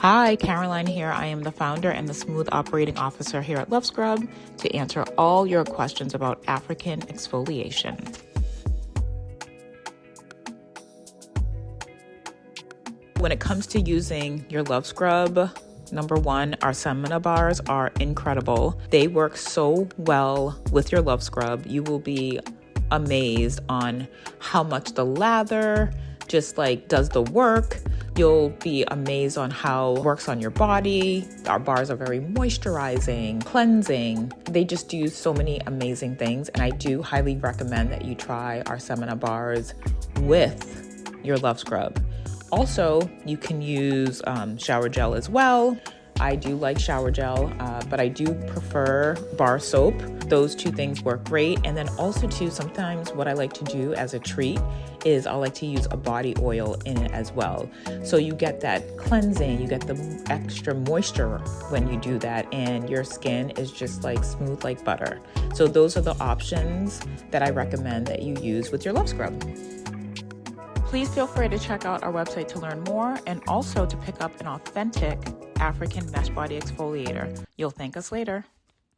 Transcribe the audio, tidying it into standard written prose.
Hi, Caroline here. I am the founder and the smooth operating officer here at Love Scrub to answer all your questions about African exfoliation. When it comes to using your Love Scrub, number one, our Samina Bars are incredible. They work so well with your Love Scrub. You will be amazed on how much the lather just does the work. You'll be amazed on how it works on your body. Our bars are very moisturizing, cleansing. They just do so many amazing things. And I do highly recommend that you try our Samina Bars with your Love Scrub. Also, you can use shower gel as well. I do like shower gel, but I do prefer bar soap. Those two things work great. And then also too, sometimes what I like to do as a treat is I like to use a body oil in it as well. So you get that cleansing, you get the extra moisture when you do that, and your skin is just smooth like butter. So those are the options that I recommend that you use with your Love Scrub. Please feel free to check out our website to learn more and also to pick up an authentic African mesh body exfoliator. You'll thank us later.